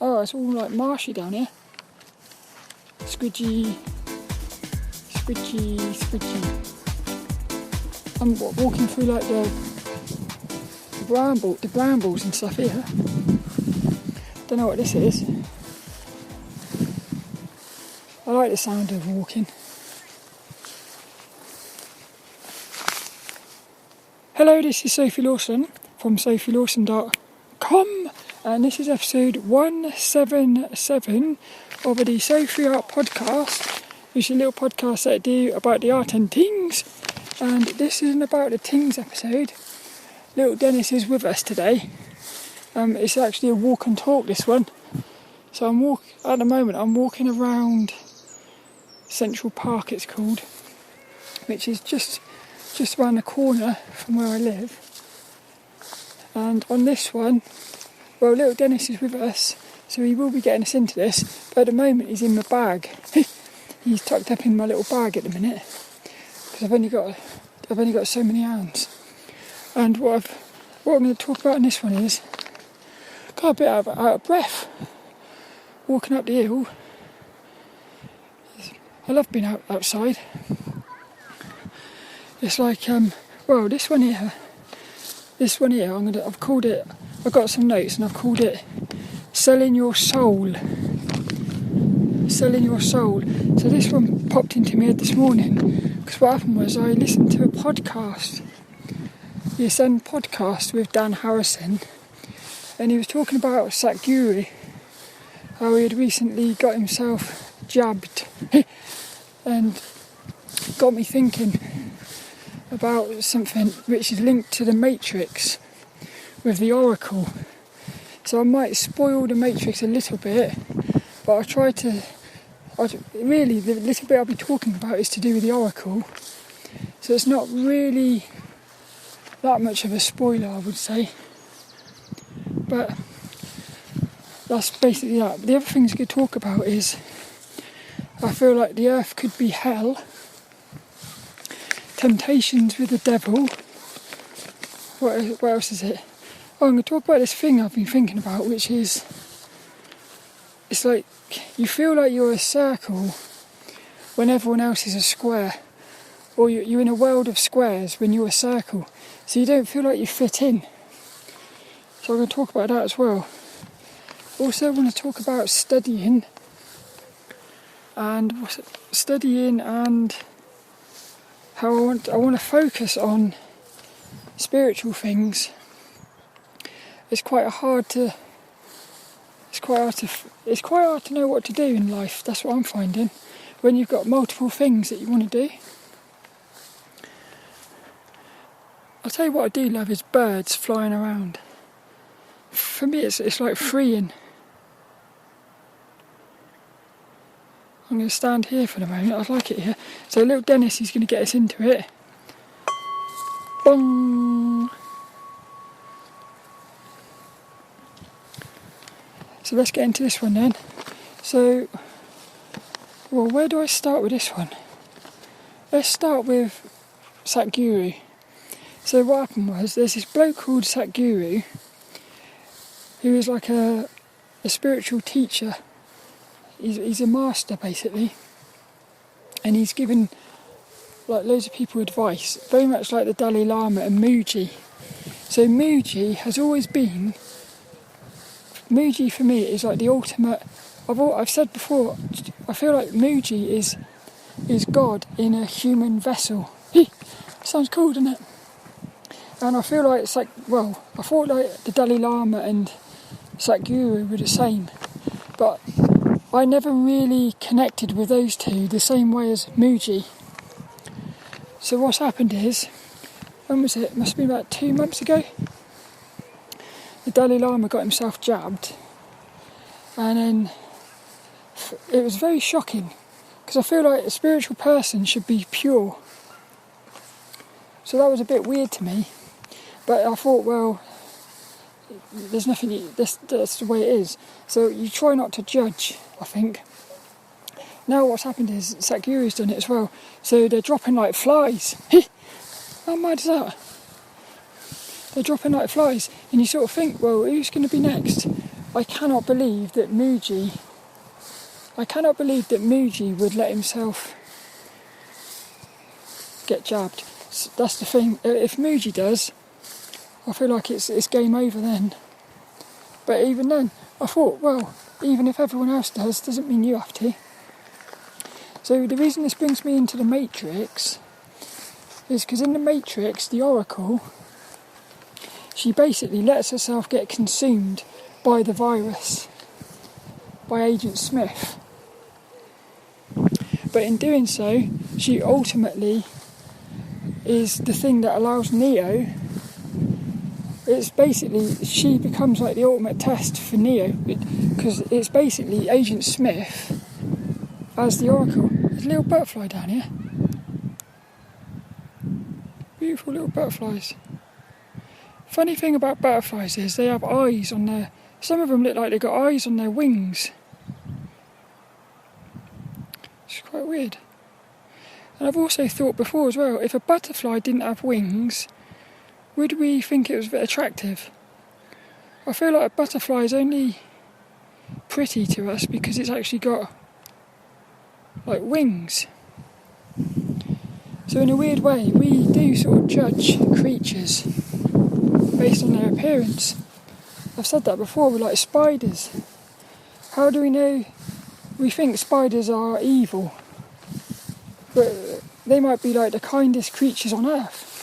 Oh, it's all like marshy down here. Squidgy. I'm walking through like the brambles and stuff here. Don't know what this is. I like the sound of walking. Hello, this is Sophie Lawson from sophielawson.com, and this is episode 177 of the Sophie Art Podcast, which is a little podcast that I do about the art and tings. And this isn't about the tings episode. lilDENNiS is with us today. It's actually a walk and talk, this one. So at the moment I'm walking around Central Park, it's called, which is just around the corner from where I live. And on this one, well, lilDENNiS is with us, so he will be getting us into this, but at the moment he's in my bag. He's tucked up in my little bag at the minute, because I've only got so many hands. And what I'm going to talk about in this one is, got a bit out of breath walking up the hill. I love being outside. It's like, this one here, I've got some notes and I've called it Selling Your Soul. Selling Your Soul. So this one popped into my head this morning, because what happened was I listened to a podcast, the Ascend podcast with Dan Harrison, and he was talking about Sadhguru, how he had recently got himself jabbed, and got me thinking about something which is linked to the Matrix with the Oracle. So I might spoil the Matrix a little bit, but the little bit I'll be talking about is to do with the Oracle. So it's not really that much of a spoiler, I would say. But that's basically that. But the other things I could talk about is, I feel like the earth could be hell. Temptations with the devil. What else is it? Oh, I'm going to talk about this thing I've been thinking about, which is, it's like you feel like you're a circle when everyone else is a square, or you're in a world of squares when you're a circle, so you don't feel like you fit in. So I'm going to talk about that as well. Also, I want to talk about studying and how I want to focus on spiritual things. It's quite hard to know what to do in life. That's what I'm finding, when you've got multiple things that you want to do. I'll tell you what I do love is birds flying around. For me, it's like freeing. I'm going to stand here for the moment. I like it here. So lilDENNiS is going to get us into it. Bong! So let's get into this one then. So, well, where do I start with this one? Let's start with Sadhguru. So what happened was, there's this bloke called Sadhguru, who is like a spiritual teacher. He's a master, basically, and he's given like loads of people advice, very much like the Dalai Lama and Mooji. So Mooji has always been, Mooji for me is like the ultimate. I've said before, I feel like Mooji is God in a human vessel. Sounds cool, doesn't it? And I feel like it's like, well, I thought like the Dalai Lama and Sadhguru were the same, but I never really connected with those two the same way as Mooji. So what's happened is, when was it? Must have been about 2 months ago. The Dalai Lama got himself jabbed, and then it was very shocking, because I feel like a spiritual person should be pure. So that was a bit weird to me, but I thought, well, there's nothing, that's the way it is. So you try not to judge, I think. Now what's happened is Sadhguru's done it as well. So they're dropping like flies. How mad is that? They're dropping like flies, and you sort of think, well, who's going to be next? I cannot believe that Muji would let himself get jabbed. That's the thing. If Muji does, I feel like it's game over then. But even then, I thought, well, even if everyone else does, doesn't mean you have to. So the reason this brings me into the Matrix is because in the Matrix, the Oracle, she basically lets herself get consumed by the virus, by Agent Smith. But in doing so, she ultimately is the thing that allows Neo. It's basically, she becomes like the ultimate test for Neo, because it's basically Agent Smith as the Oracle. There's a little butterfly down here. Beautiful little butterflies. Funny thing about butterflies is they have eyes on their... Some of them look like they've got eyes on their wings. It's quite weird. And I've also thought before as well, if a butterfly didn't have wings, would we think it was a bit attractive? I feel like a butterfly is only pretty to us because it's actually got like wings. So in a weird way, we do sort of judge creatures based on their appearance. I've said that before with like spiders. How do we know? We think spiders are evil, but they might be like the kindest creatures on earth.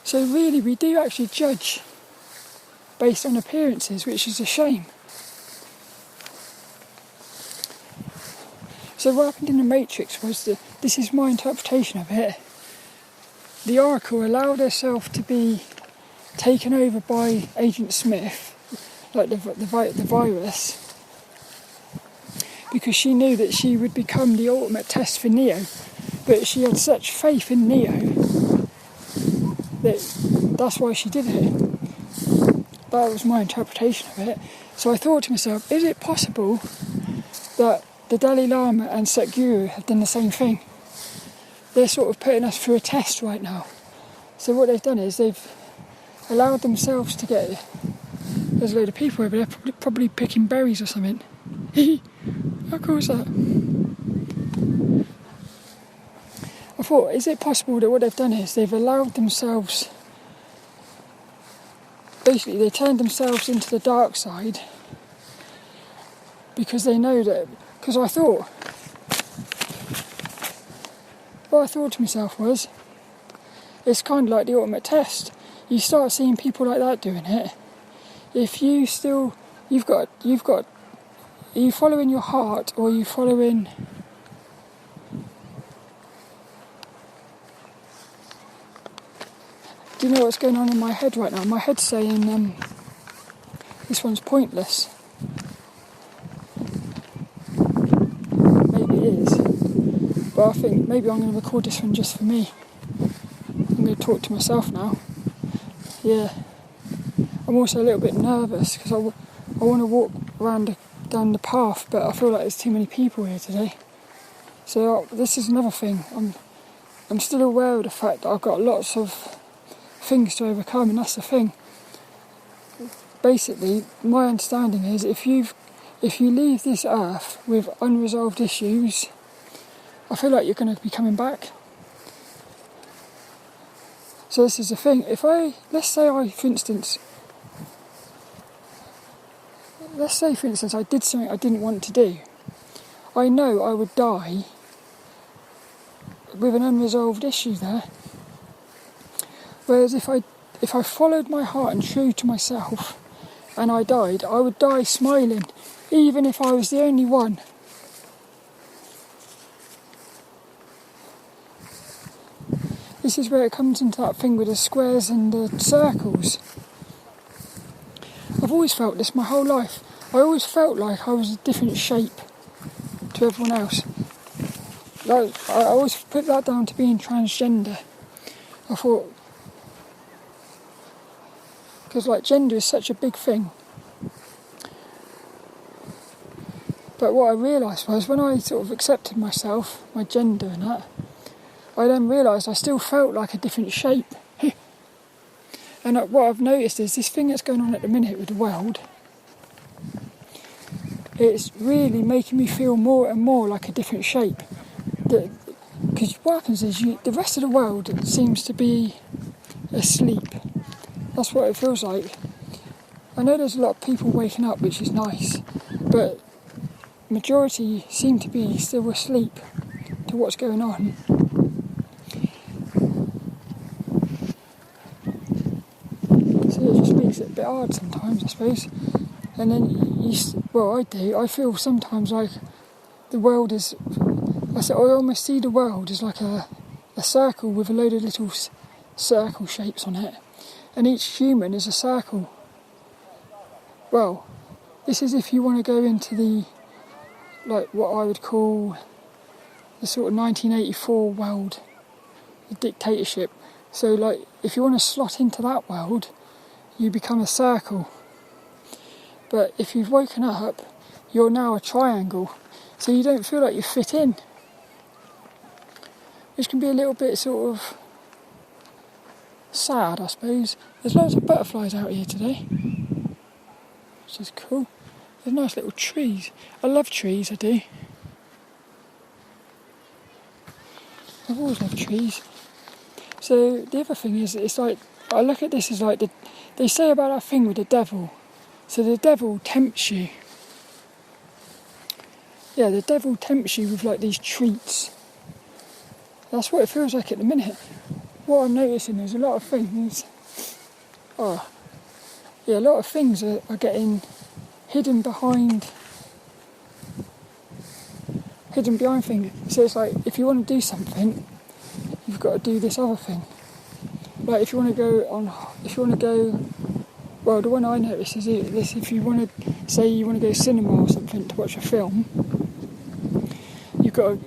So really we do actually judge based on appearances, which is a shame. So what happened in the Matrix was that, this is my interpretation of it, the Oracle allowed herself to be taken over by Agent Smith, like the virus, because she knew that she would become the ultimate test for Neo. But she had such faith in Neo that's why she did it. That was my interpretation of it. So I thought to myself, is it possible that the Dalai Lama and Sadhguru have done the same thing? They're sort of putting us through a test right now. So what they've done is they've allowed themselves to get... There's a load of people over there probably picking berries or something. How cool is that? I thought, is it possible that what they've done is they've allowed themselves... Basically, they turned themselves into the dark side because they know that... Because I thought... What I thought to myself was, it's kind of like the ultimate test. You start seeing people like that doing it. If you still... You've got... Are you following your heart, or are you following... Do you know what's going on in my head right now? My head's saying, this one's pointless. Maybe it is. But I think maybe I'm going to record this one just for me. I'm going to talk to myself now. Yeah. I'm also a little bit nervous because I want to walk down the path, but I feel like there's too many people here today. So this is another thing. I'm still aware of the fact that I've got lots of things to overcome, and that's the thing. Basically, my understanding is if you leave this earth with unresolved issues, I feel like you're going to be coming back. So this is the thing. Let's say for instance I did something I didn't want to do. I know I would die with an unresolved issue there. Whereas if I followed my heart and true to myself and I died, I would die smiling, even if I was the only one. This is where it comes into that thing with the squares and the circles. I've always felt this my whole life. I always felt like I was a different shape to everyone else. Like, I always put that down to being transgender. I thought, because like gender is such a big thing. But what I realised was when I sort of accepted myself, my gender and that, I then realised I still felt like a different shape. And what I've noticed is this thing that's going on at the minute with the world, it's really making me feel more and more like a different shape. Because what happens is the rest of the world seems to be asleep. That's what it feels like. I know there's a lot of people waking up, which is nice, but majority seem to be still asleep to what's going on. So it just makes it a bit hard sometimes, I suppose. And then, I feel sometimes like the world is, I almost see the world as like a circle with a load of little circle shapes on it. And each human is a circle. Well, this is if you want to go into the, like what I would call the sort of 1984 world, the dictatorship. So like, if you want to slot into that world, you become a circle. But if you've woken up, you're now a triangle. So you don't feel like you fit in. Which can be a little bit sort of sad, I suppose. There's loads of butterflies out here today, which is cool. There's nice little trees. I love trees, I do. I've always loved trees. So the other thing is, it's like, I look at this as like, they say about that thing with the devil. So the devil tempts you. Yeah, the devil tempts you with like these treats. That's what it feels like at the minute. What I'm noticing is a lot of things, a lot of things are getting hidden behind things. So it's like, if you want to do something, you've got to do this other thing. Like if you want to go, well, the one I noticed is this: if you want to say you want to go cinema or something to watch a film, you've got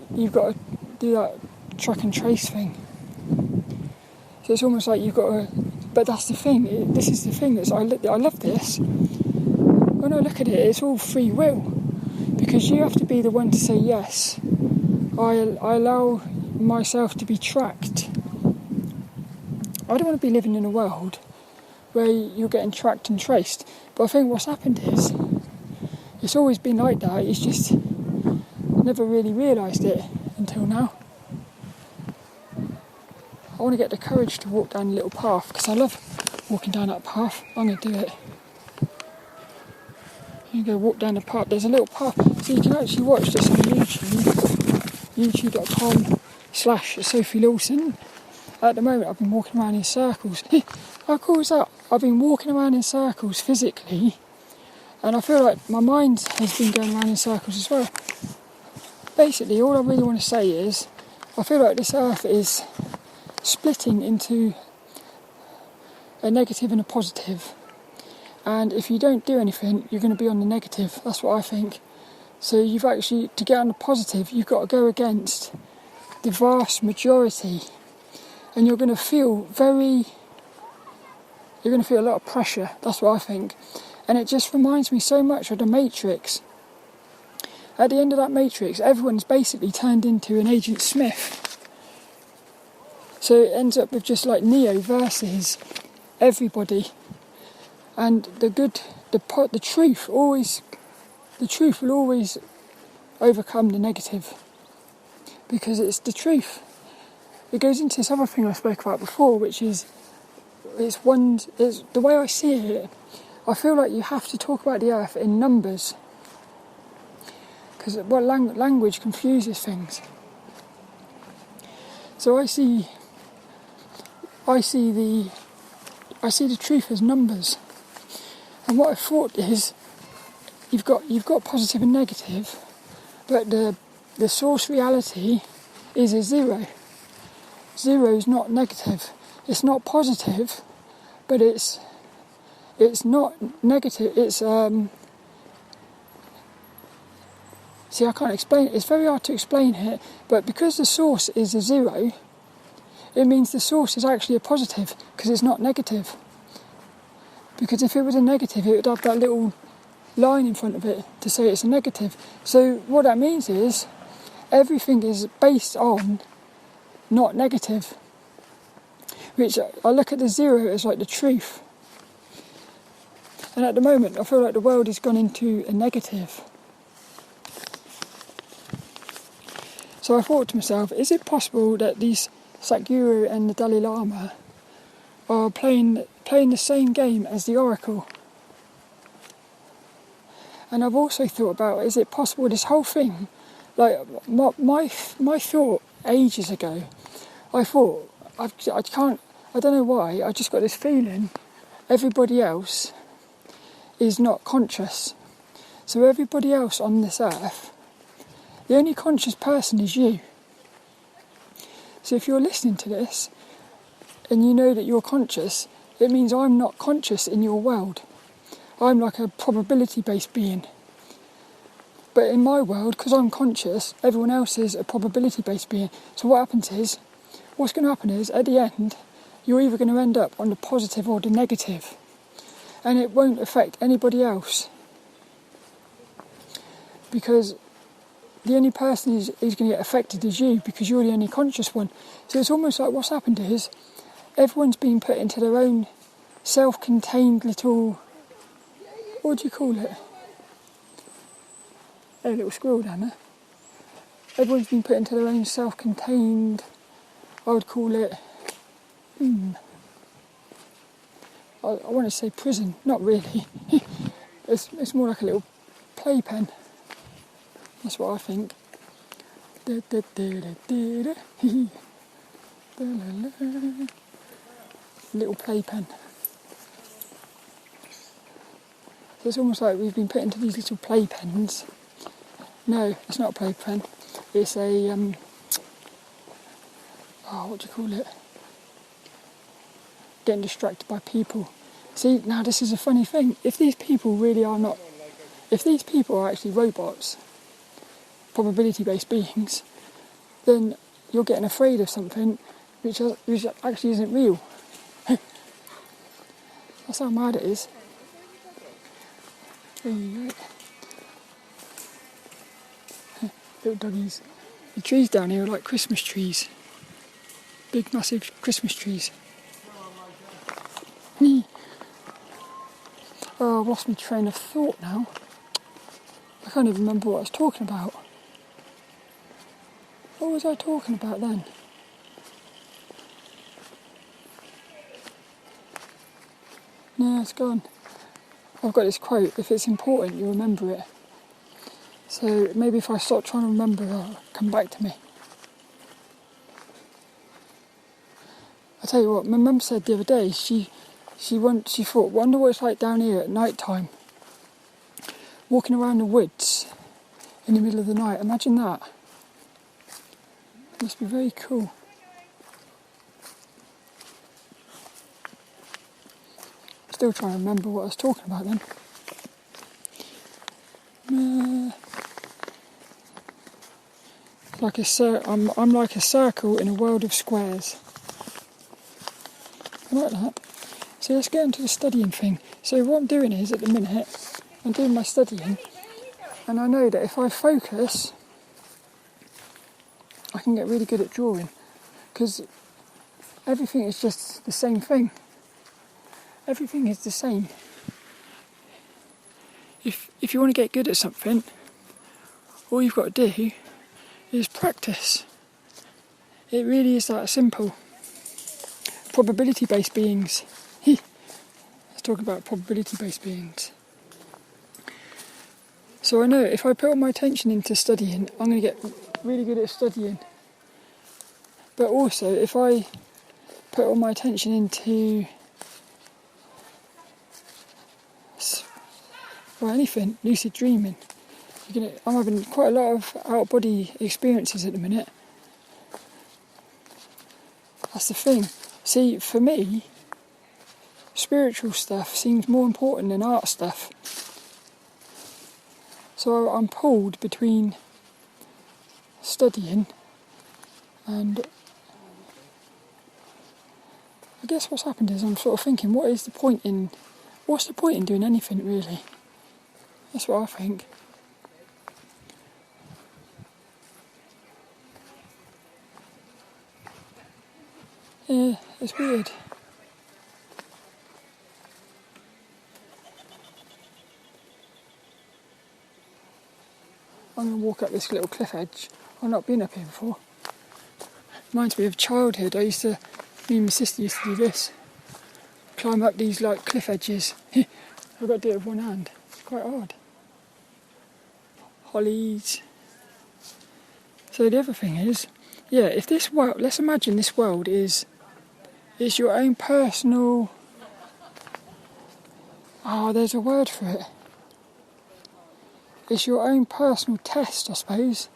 to do that track and trace thing. So it's almost like you've got to, but that's the thing. This is the thing I love this. When I look at it, it's all free will, because you have to be the one to say yes. I allow myself to be tracked. I don't want to be living in a world where you're getting tracked and traced. But I think what's happened is, it's always been like that. It's just never really realised it until now. I want to get the courage to walk down a little path, because I love walking down that path. I'm going to do it. You go walk down the path. There's a little path, so you can actually watch this on YouTube. YouTube.com/Sophie Lawson. At the moment, I've been walking around in circles. How cool is that? I've been walking around in circles physically, and I feel like my mind has been going around in circles as well. Basically, all I really want to say is, I feel like this earth is splitting into a negative and a positive. And if you don't do anything, you're going to be on the negative. That's what I think. So you've actually, to get on the positive, you've got to go against the vast majority. And you're going to feel a lot of pressure. That's what I think. And it just reminds me so much of the Matrix. At the end of that Matrix, everyone's basically turned into an Agent Smith. So it ends up with just like Neo versus everybody. And the truth will always overcome the negative, because it's the truth. It goes into this other thing I spoke about before, which is the way I see it. I feel like you have to talk about the earth in numbers, because language confuses things. So I see the truth as numbers. And what I thought is, you've got positive and negative, but the source reality is a zero. Zero is not negative. It's not positive, but it's not negative. It's see, I can't explain it. It's very hard to explain it, but because the source is a zero, it means the source is actually a positive, because it's not negative. Because if it was a negative, it would have that little line in front of it to say it's a negative. So what that means is, everything is based on not negative. which I look at the zero as like the truth. And at the moment, I feel like the world has gone into a negative. So I thought to myself, is it possible that these Sadhguru and the Dalai Lama are playing the same game as the Oracle? And I've also thought about, is it possible this whole thing, like my thought ages ago, I thought, I don't know why, I just got this feeling everybody else is not conscious. So everybody else on this earth, the only conscious person is you. So if you're listening to this and you know that you're conscious, it means I'm not conscious in your world. I'm like a probability-based being. But in my world, because I'm conscious, everyone else is a probability-based being. So what's going to happen is, at the end, you're either going to end up on the positive or the negative. And it won't affect anybody else. Because the only person who's going to get affected is you, because you're the only conscious one. So it's almost like what's happened is, everyone's been put into their own self-contained little... What do you call it? A little squirrel down there. Everyone's been put into their own self-contained... I would call it... I want to say prison. Not really. It's more like a little playpen. That's what I think. Little playpen. So it's almost like we've been put into these little playpens. No, it's not a playpen. It's a what do you call it? Getting distracted by people. See, now this is a funny thing. If these people are actually robots, probability-based beings, then you're getting afraid of something which actually isn't real. That's how mad it is. Little doggies. The trees down here are like Christmas trees. Big, massive Christmas trees. Oh, I've lost my train of thought now. I can't even remember what I was talking about. What was I talking about then? No, it's gone. I've got this quote, if it's important, you remember it. So maybe if I stop trying to remember, it'll come back to me. I tell you what, my mum said the other day, she thought, wonder what it's like down here at night time. Walking around the woods in the middle of the night, imagine that. It must be very cool. Still trying to remember what I was talking about then. I'm like a circle in a world of squares. I like that. So let's get into the studying thing. So what I'm doing is, at the minute, I'm doing my studying, and I know that if I focus, I can get really good at drawing, because everything is just the same thing. Everything is the same. If you want to get good at something, all you've got to do is practice. It really is that simple. Probability-based beings. Let's talk about probability-based beings. So I know if I put all my attention into studying, I'm going to get really good at studying. But also, if I put all my attention into anything, lucid dreaming, I'm having quite a lot of out-of-body experiences at the minute. That's the thing. See, for me, spiritual stuff seems more important than art stuff. So I'm pulled between studying and I guess what's happened is I'm sort of thinking, what's the point in doing anything really? That's what I think. Yeah, it's weird. I'm going to walk up this little cliff edge. I've not been up here before. Reminds me of childhood. Me and my sister used to do this. Climb up these like cliff edges. I've got to do it with one hand. It's quite hard. Hollies. So the other thing is, yeah, if this world, let's imagine this world is your own personal, there's a word for it. It's your own personal test, I suppose.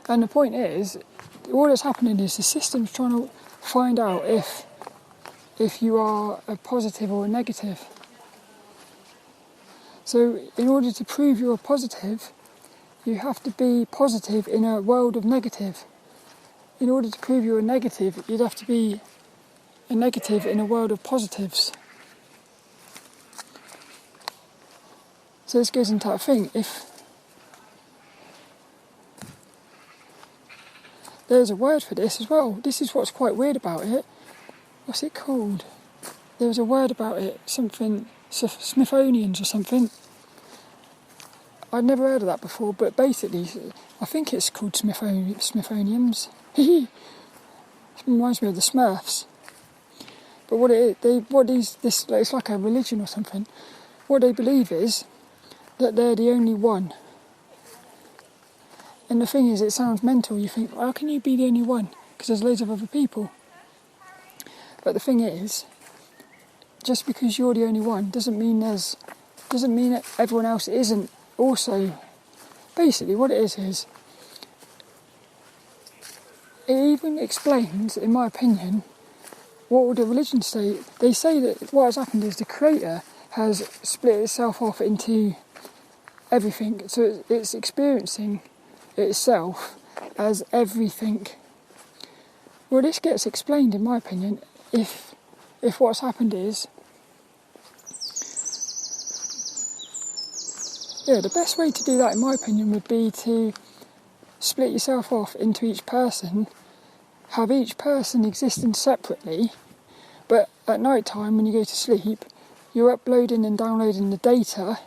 And the point is, all that's happening is the system's trying to find out if you are a positive or a negative. So in order to prove you're a positive, you have to be positive in a world of negative. In order to prove you're a negative, you'd have to be a negative in a world of positives. So this goes into that thing. If there's a word for this as well. This is what's quite weird about it. What's it called? There was a word about it, something Smithsonians or something. I'd never heard of that before, but basically, I think it's called Smithsonians. It reminds me of the Smurfs. But what it is, it's like a religion or something. What they believe is that they're the only one. And the thing is, it sounds mental. You think, how can you be the only one? Because there's loads of other people. But the thing is, just because you're the only one doesn't mean that everyone else isn't also. Basically, what it is it even explains, in my opinion, what all the religions say. They say that what has happened is the Creator has split itself off into everything, so it's experiencing itself as everything. Well, this gets explained, in my opinion, if what's happened is, the best way to do that, in my opinion, would be to split yourself off into each person, have each person existing separately, but at night time when you go to sleep, you're uploading and downloading the data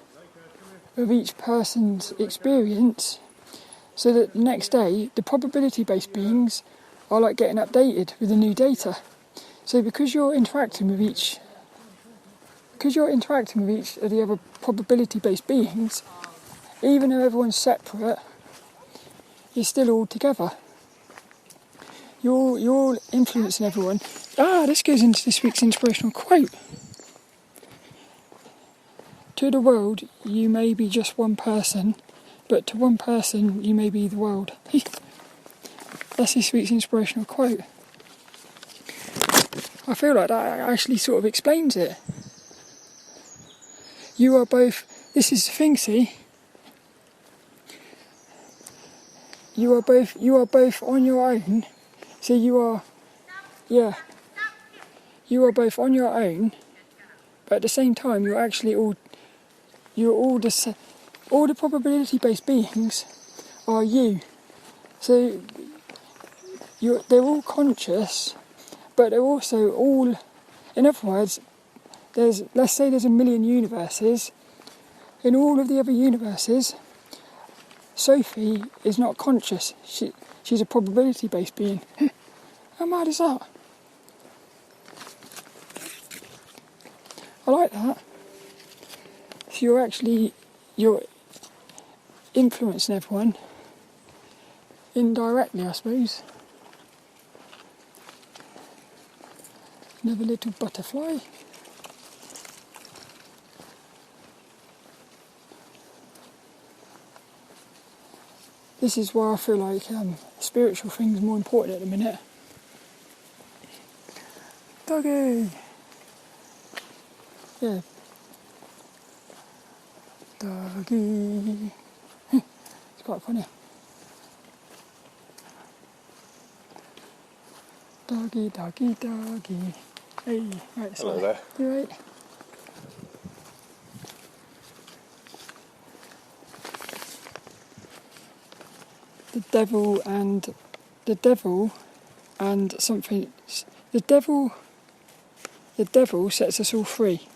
of each person's experience, so that the next day the probability-based beings are like getting updated with the new data. So because you're interacting with each of the other probability-based beings, even though everyone's separate, you're still all together. You're all influencing everyone. This goes into this week's inspirational quote. To the world, you may be just one person, but to one person, you may be the world. That's this week's inspirational quote. I feel like that actually sort of explains it. You are both, this is the thing, see? You are both on your own. So you are both on your own, but at the same time, all the probability-based beings are you. So they're all conscious, but they're also all, in other words, let's say there's 1 million universes. In all of the other universes, Sophie is not conscious. She's a probability-based being. How mad is that? I like that. So you're influencing everyone indirectly, I suppose. Another little butterfly. This is why I feel like spiritual things are more important at the minute. Doggy! Yeah. Doggy. It's quite funny. Doggy, doggy, doggy. Hey, right, so hello there. You right? The devil and something. The devil sets us all free.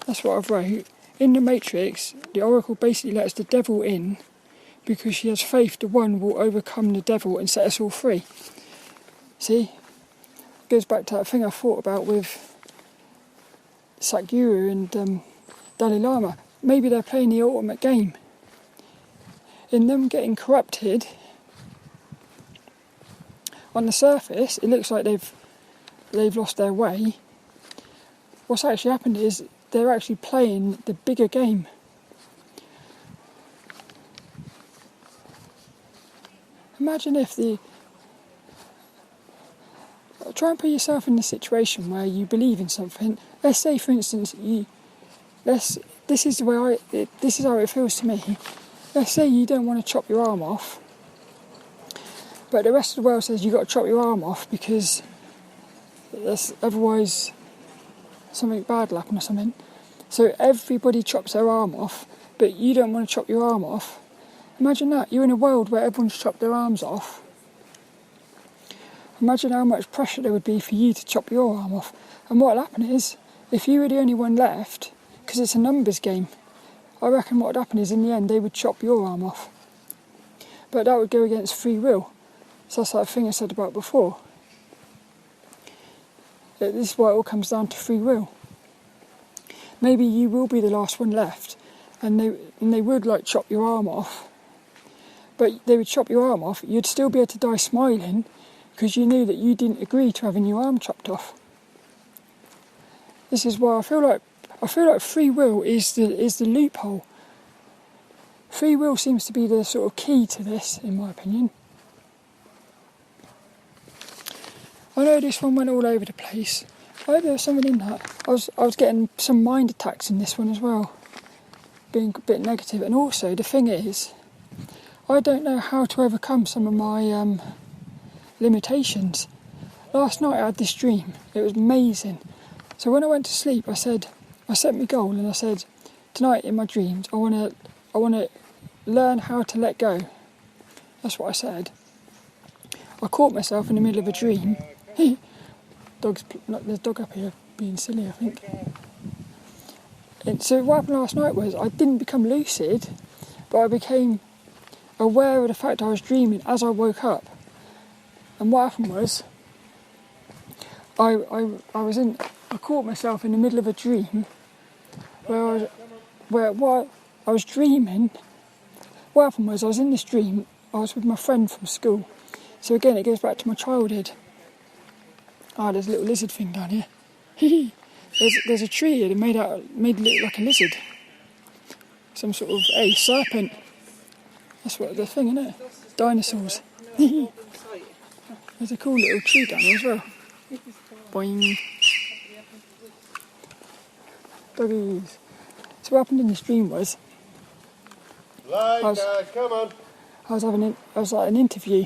That's what I've wrote. In the Matrix, the Oracle basically lets the devil in because she has faith the one will overcome the devil and set us all free. See? It goes back to that thing I thought about with Sadhguru and Dalai Lama. Maybe they're playing the ultimate game. In them getting corrupted, on the surface, it looks like they've lost their way. What's actually happened is they're actually playing the bigger game. Imagine if try and put yourself in the situation where you believe in something. Let's say, for instance, this is how it feels to me. Let's say you don't want to chop your arm off, but the rest of the world says you've got to chop your arm off because otherwise something bad will happen or something. So everybody chops their arm off, but you don't want to chop your arm off. Imagine that. You're in a world where everyone's chopped their arms off. Imagine how much pressure there would be for you to chop your arm off. And what will happen is, if you were the only one left, because it's a numbers game, I reckon what would happen is in the end they would chop your arm off. But that would go against free will. So that's that thing I said about before. This is why it all comes down to free will. Maybe you will be the last one left, and they would like chop your arm off. But they would chop your arm off, you'd still be able to die smiling because you knew that you didn't agree to having your arm chopped off. This is why I feel like free will is the loophole. Free will seems to be the sort of key to this, in my opinion. I know this one went all over the place. I hope there was something in that. I was getting some mind attacks in this one as well, being a bit negative. And also, the thing is, I don't know how to overcome some of my limitations. Last night I had this dream. It was amazing. So when I went to sleep, I set my goal and I said, tonight in my dreams, I want to learn how to let go. That's what I said. I caught myself in the middle of a dream. There's a dog up here being silly, I think. And so what happened last night was I didn't become lucid, but I became aware of the fact I was dreaming as I woke up. And what happened was I caught myself in the middle of a dream where I was dreaming. What happened was I was in this dream. I was with my friend from school. So again, it goes back to my childhood. There's a little lizard thing down here. there's a tree here that made it look like a lizard. Some sort of serpent. That's what the thing, isn't it? Dinosaurs. There's a cool little tree down here as well. Boing. Doggies. So what happened in this dream was come on. I was at an interview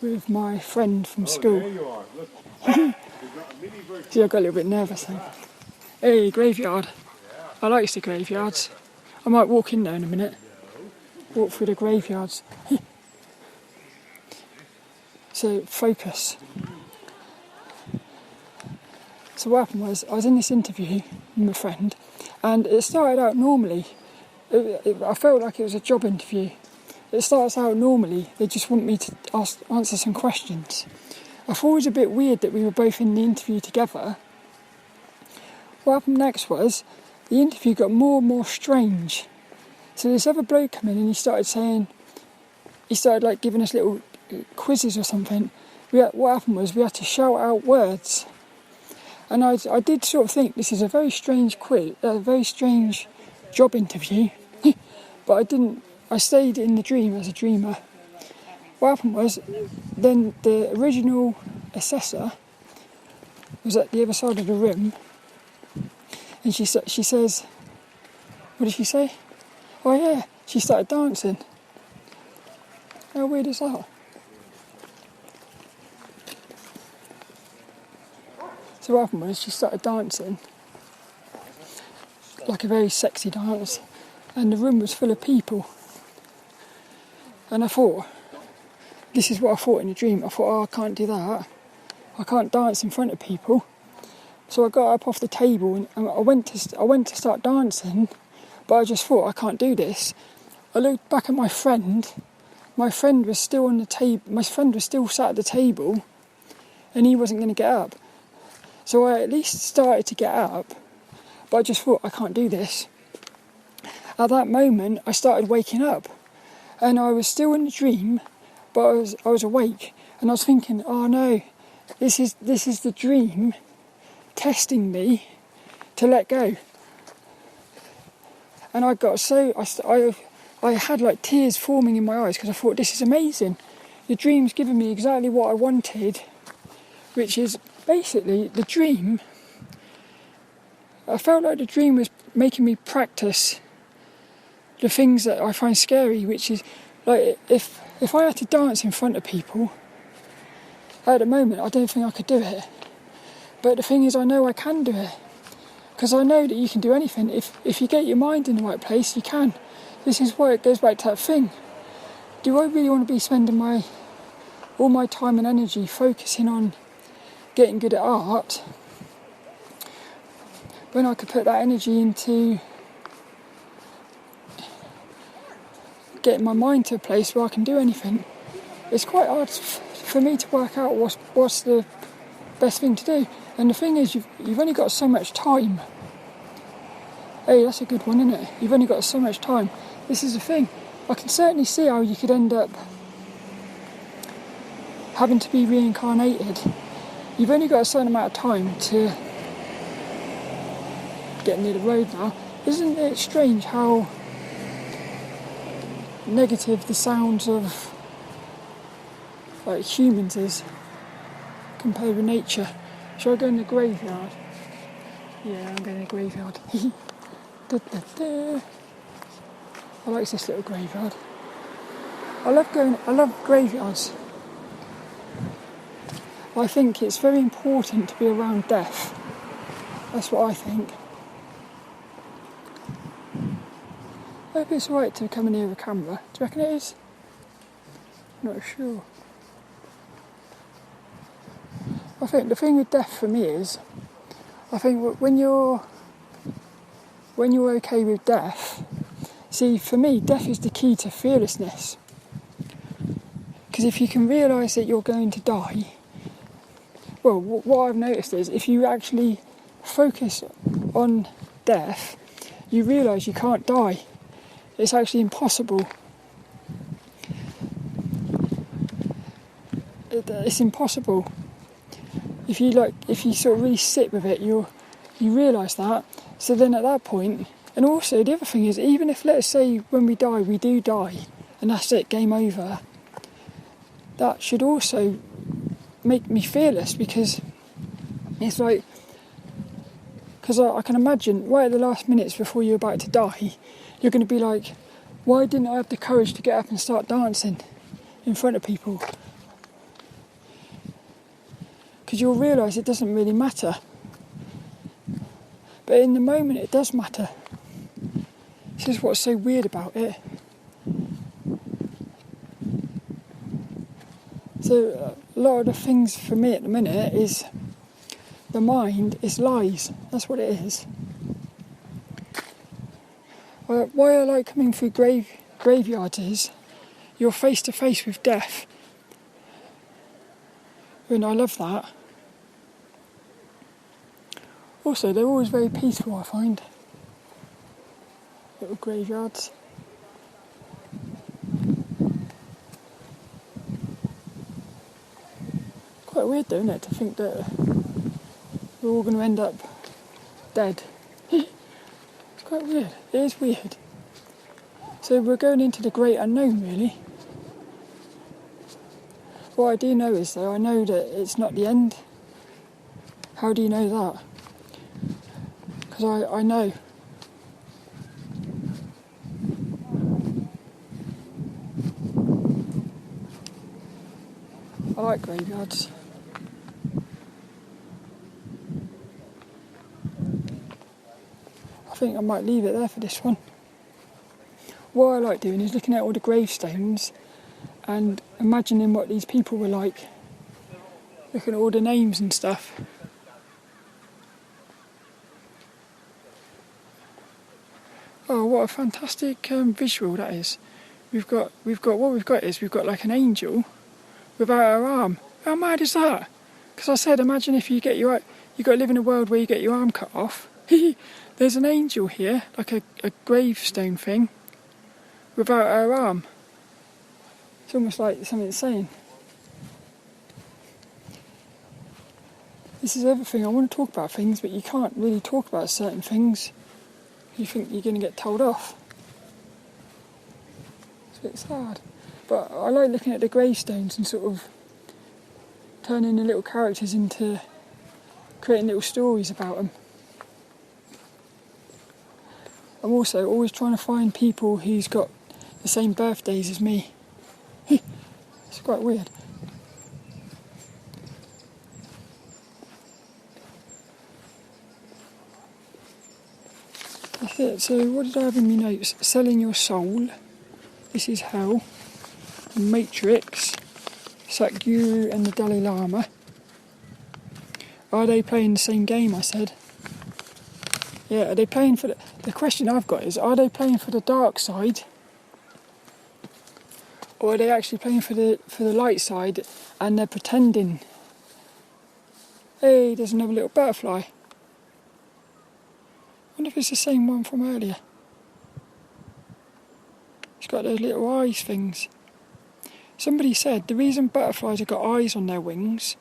with my friend from school. There you are. Look. See, I got a little bit nervous then. Hey, graveyard. I like the graveyards. I might walk in there in a minute. Walk through the graveyards. So, focus. So what happened was, I was in this interview with my friend, and it started out normally. I felt like it was a job interview. It starts out normally, they just want me to answer some questions. I thought it was a bit weird that we were both in the interview together. What happened next was, the interview got more and more strange. So this other bloke came in and he started like giving us little quizzes or something. What happened was we had to shout out words. And I did sort of think this is a very strange quiz, a very strange job interview. But I didn't. I stayed in the dream as a dreamer. What happened was, then the original assessor was at the other side of the room, and she says, what did she say? Oh yeah, she started dancing. How weird is that? So what happened was, she started dancing, like a very sexy dance, and the room was full of people. And I thought, this is what I thought in a dream. I thought, oh, I can't do that. I can't dance in front of people. So I got up off the table and I went to start dancing, but I just thought, I can't do this. I looked back at my friend. My friend was still on the table. My friend was still sat at the table, and he wasn't going to get up. So I at least started to get up, but I just thought, I can't do this. At that moment, I started waking up, and I was still in the dream, but I was awake, and I was thinking, oh no, this is the dream testing me to let go. And I got I had like tears forming in my eyes because I thought, this is amazing. The dream's given me exactly what I wanted, which is basically the dream. I felt like the dream was making me practice the things that I find scary, which is like if I had to dance in front of people, at the moment I don't think I could do it. But the thing is, I know I can do it, because I know that you can do anything. If you get your mind in the right place, you can. This is why it goes back to that thing. Do I really want to be spending all my time and energy focusing on getting good at art, when I could put that energy into getting my mind to a place where I can do anything? It's quite hard for me to work out what's the best thing to do. And the thing is, you've only got so much time. Hey, that's a good one, isn't it? You've only got so much time. This is the thing. I can certainly see how you could end up having to be reincarnated. You've only got a certain amount of time to get near the road now. Isn't it strange how negative the sounds of like humans is compared with nature? Shall I go in the graveyard? Yeah, I'm going in the graveyard. Da, da, da. I like this little graveyard. I love graveyards. I think it's very important to be around death. That's what I think. I hope it's alright to come near the camera. Do you reckon it is? I'm not sure. I think the thing with death for me is, I think when you're okay with death, see, for me, death is the key to fearlessness. Because if you can realise that you're going to die, well, what I've noticed is, if you actually focus on death, you realise you can't die. It's actually impossible. It's impossible. If you sort of really sit with it, you realise that. So then at that point, and also the other thing is, even if, let's say, when we die, we do die, and that's it, game over, that should also make me fearless, because it's like, because I can imagine right at the last minutes before you're about to die, you're going to be like, why didn't I have the courage to get up and start dancing in front of people? Because you'll realise it doesn't really matter. But in the moment it does matter. This is what's so weird about it. So a lot of the things for me at the minute is the mind is lies. That's what it is. Why I like coming through graveyards is you're face to face with death. And I love that. Also, they're always very peaceful, I find. Little graveyards. Quite weird though, isn't it, to think that we're all going to end up dead. It's quite weird. It is weird. So we're going into the great unknown, really. What I do know is, though, I know that it's not the end. How do you know that? Because I know. I like graveyards. I think I might leave it there for this one. What I like doing is looking at all the gravestones and imagining what these people were like, looking at all the names and stuff. Oh, what a fantastic visual that is. We've got like an angel without her arm. How mad is that? Because I said, imagine if you got to live in a world where you get your arm cut off. There's an angel here, like a gravestone thing, without her arm. It's almost like something insane. This is everything. I want to talk about things, but you can't really talk about certain things. You think you're going to get told off. It's a bit sad. But I like looking at the gravestones and sort of turning the little characters into creating little stories about them. I'm also always trying to find people who's got the same birthdays as me. It's quite weird. That's it. So what did I have in my notes? Selling your soul. This is hell. Matrix. Sadhguru and the Dalai Lama. Are they playing the same game, I said? Yeah, are they playing for the question I've got is, are they playing for the dark side? Or are they actually playing for the light side and they're pretending? Hey, there's another little butterfly. I wonder if it's the same one from earlier. It's got those little eyes things. Somebody said the reason butterflies have got eyes on their wings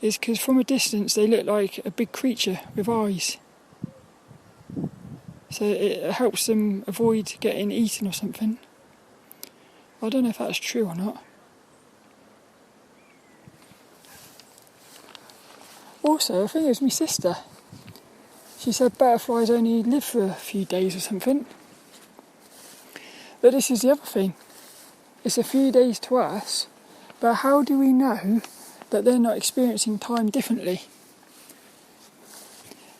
is because from a distance they look like a big creature with eyes. So it helps them avoid getting eaten or something. I don't know if that's true or not. Also, I think it was my sister. She said butterflies only live for a few days or something. But this is the other thing. It's a few days to us, but how do we know that they're not experiencing time differently?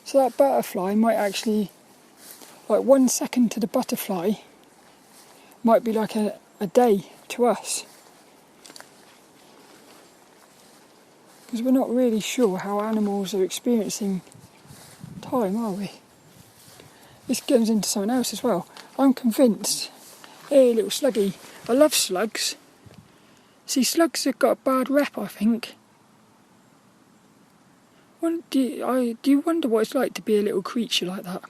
So that butterfly might actually, like 1 second to the butterfly, might be like a day to us. Because we're not really sure how animals are experiencing time, are we? This goes into something else as well. I'm convinced. Hey, little sluggy. I love slugs. See, slugs have got a bad rep, I think. Do you wonder what it's like to be a little creature like that?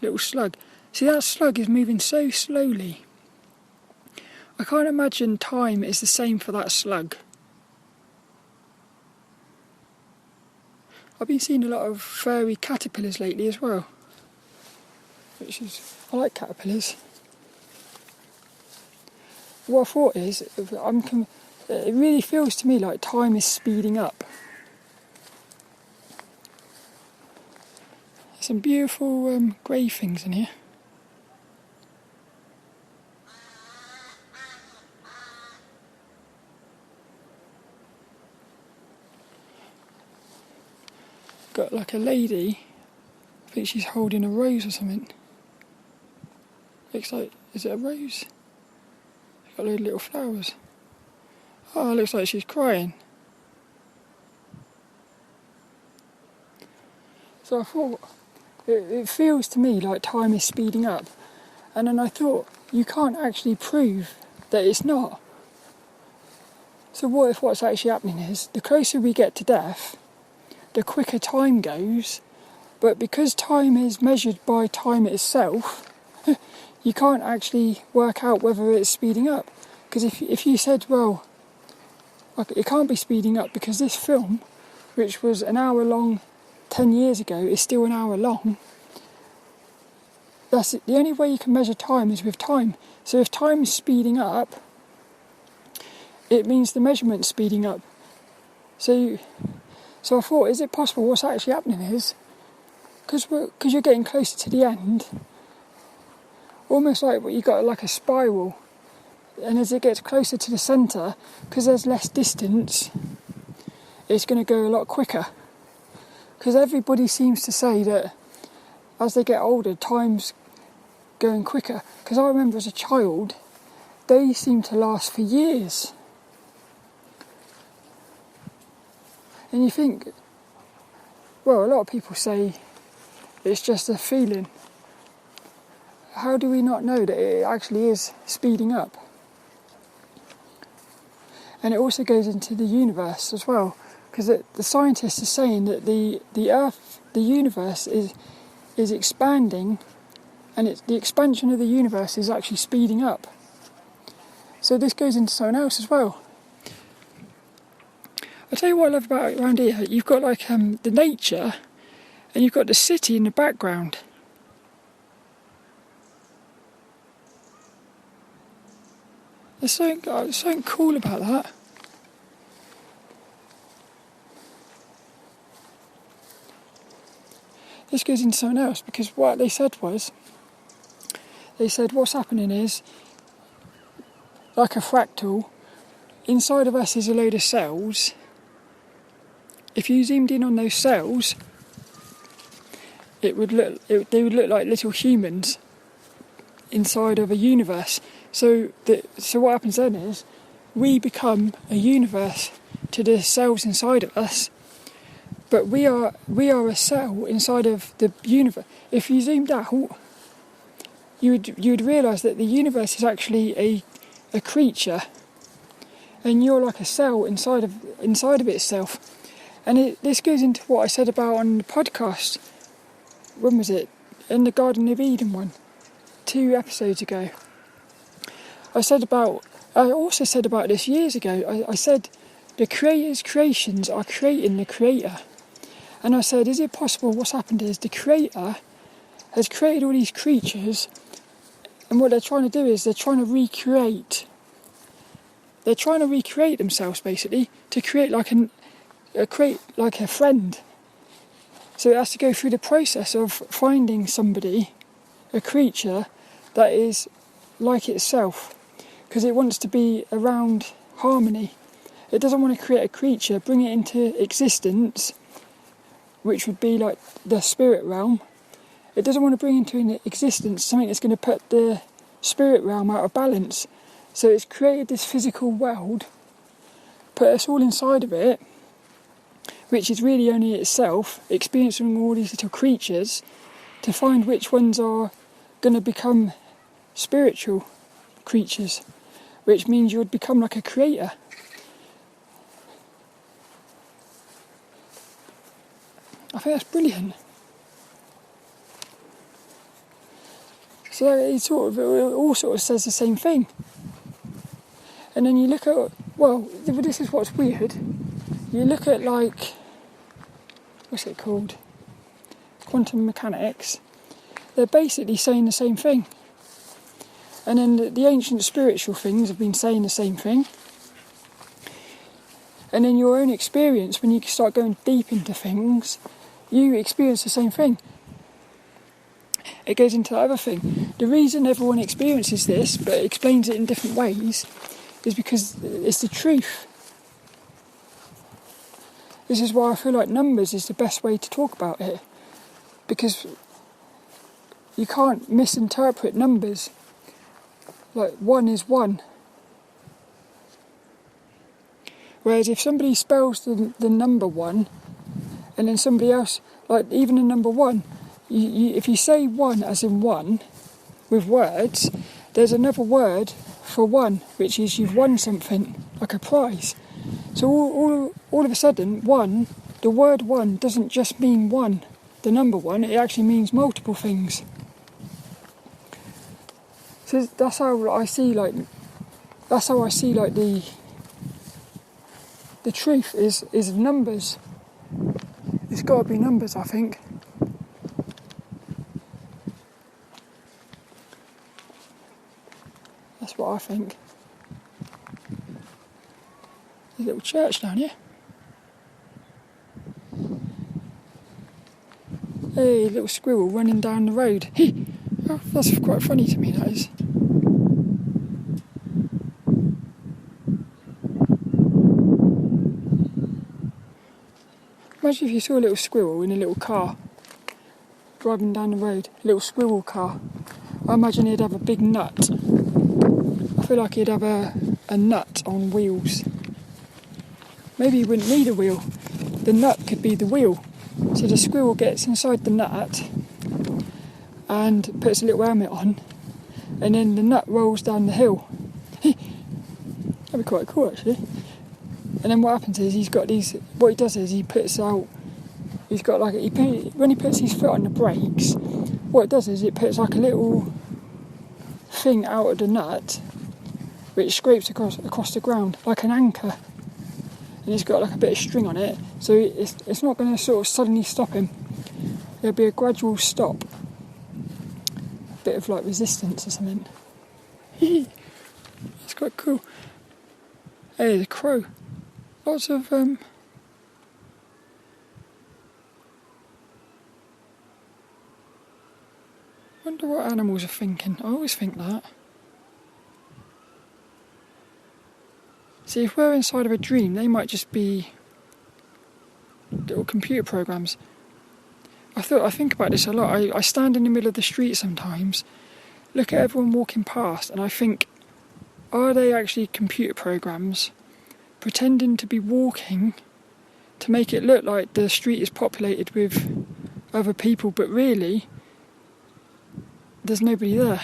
Little slug. See, that slug is moving so slowly. I can't imagine time is the same for that slug. I've been seeing a lot of furry caterpillars lately as well. I like caterpillars. What I thought is, it really feels to me like time is speeding up. There's some beautiful grey things in here. Got like a lady, I think she's holding a rose or something. Looks like, is it a rose? She's got a load of little flowers. Oh, it looks like she's crying. So I thought, it feels to me like time is speeding up. And then I thought, you can't actually prove that it's not. So what if what's actually happening is, the closer we get to death, the quicker time goes, but because time is measured by time itself, you can't actually work out whether it's speeding up. Because if you said, well, it can't be speeding up because this film, which was an hour long 10 years ago, is still an hour long, that's it. The only way you can measure time is with time. So if time is speeding up, it means the measurement's speeding up. So I thought, is it possible what's actually happening is, because you're getting closer to the end, almost like what you got like a spiral, and as it gets closer to the centre, because there's less distance, it's going to go a lot quicker. Because everybody seems to say that as they get older, time's going quicker. Because I remember as a child, they seem to last for years. And you think, well, a lot of people say it's just a feeling. How do we not know that it actually is speeding up? And it also goes into the universe as well, because the scientists are saying that the Earth, the universe is expanding, and the expansion of the universe is actually speeding up. So this goes into something else as well. I'll tell you what I love about around here. You've got like the nature, and you've got the city in the background. There's something cool about that. This goes into something else, because what they said was, what's happening is, like a fractal, inside of us is a load of cells. If you zoomed in on those cells, they would look like little humans inside of a universe. So what happens then is, we become a universe to the cells inside of us, but we are a cell inside of the universe. If you zoomed out, you would realise that the universe is actually a creature, and you're like a cell inside of itself. And this goes into what I said about on the podcast. When was it? In the Garden of Eden one, 2 episodes ago. I also said about this years ago. I said the Creator's creations are creating the Creator. And I said, is it possible what's happened is the Creator has created all these creatures, and what they're trying to do is they're trying to recreate themselves, basically, to create like a friend. So it has to go through the process of finding somebody, a creature that is like itself, because it wants to be around harmony. It doesn't want to create a creature, bring it into existence, which would be like the spirit realm. It doesn't want to bring into existence something that's going to put the spirit realm out of balance. So it's created this physical world, put us all inside of it, which is really only itself, experiencing all these little creatures, to find which ones are going to become spiritual creatures, which means you would become like a creator. I think that's brilliant. So it all sort of says the same thing. And then you look at, well, this is what's weird. You look at like, what's it called? Quantum mechanics. They're basically saying the same thing. And then the ancient spiritual things have been saying the same thing. And in your own experience, when you start going deep into things, you experience the same thing. It goes into the other thing. The reason everyone experiences this, but explains it in different ways, is because it's the truth. This is why I feel like numbers is the best way to talk about it, because you can't misinterpret numbers. Like 1 is 1. Whereas if somebody spells the number 1, and then somebody else, like even the number 1, if you say 1 as in 1 with words, there's another word for 1, which is you've won something, like a prize. So all of a sudden, 1, the word 1 doesn't just mean 1, the number 1, it actually means multiple things. So that's how I see the truth is numbers. It's got to be numbers, I think. That's what I think. There's a little church down here. Hey, little squirrel running down the road. Oh, that's quite funny to me, that is. Imagine if you saw a little squirrel in a little car driving down the road, a little squirrel car. I imagine he'd have a big nut. I feel like he'd have a nut on wheels. Maybe he wouldn't need a wheel. The nut could be the wheel. So the squirrel gets inside the nut and puts a little helmet on, and then the nut rolls down the hill. That'd be quite cool, actually. And then what happens is what he does is he puts out, when he puts his foot on the brakes, what it does is it puts like a little thing out of the nut which scrapes across the ground like an anchor, and it's got like a bit of string on it, so it's not going to sort of suddenly stop him. There'll be a gradual stop, a bit of like resistance or something. It's quite cool. Hey, there's a crow. Lots of wonder what animals are thinking. I always think that. See, if we're inside of a dream, they might just be little computer programs. I think about this a lot. I stand in the middle of the street sometimes, look at everyone walking past, and I think, are they actually computer programs pretending to be walking to make it look like the street is populated with other people, but really there's nobody there.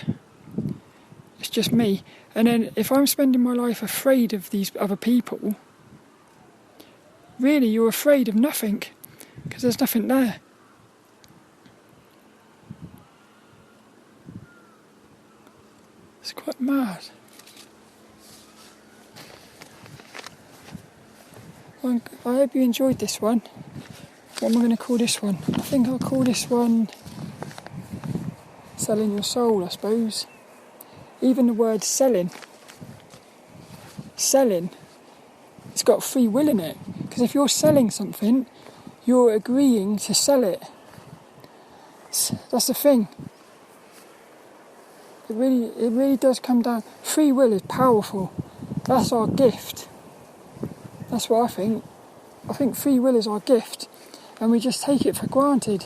It's just me. And then if I'm spending my life afraid of these other people, really you're afraid of nothing, because there's nothing there. It's quite mad. I hope you enjoyed this one. What am I going to call this one? I think I'll call this one Selling Your Soul, I suppose. Even the word selling, it's got free will in it. Because if you're selling something, you're agreeing to sell it. That's the thing. It really does come down. Free will is powerful. That's our gift. That's what I think. I think free will is our gift, and we just take it for granted.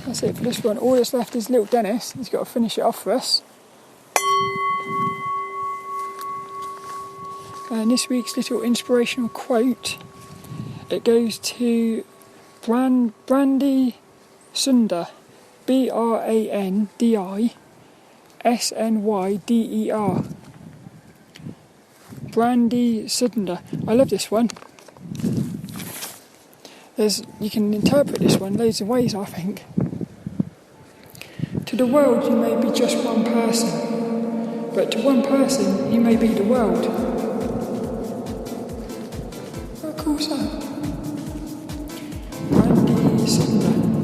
That's it for this one. All that's left is lilDENNiS. He's got to finish it off for us. And this week's little inspirational quote, it goes to Brandi Sundar, BRANDI SNYDER. Brandi Sundar. I love this one. You can interpret this one loads of ways, I think. To the world you may be just one person, but to one person you may be the world. How cool is that? Brandi Sundar.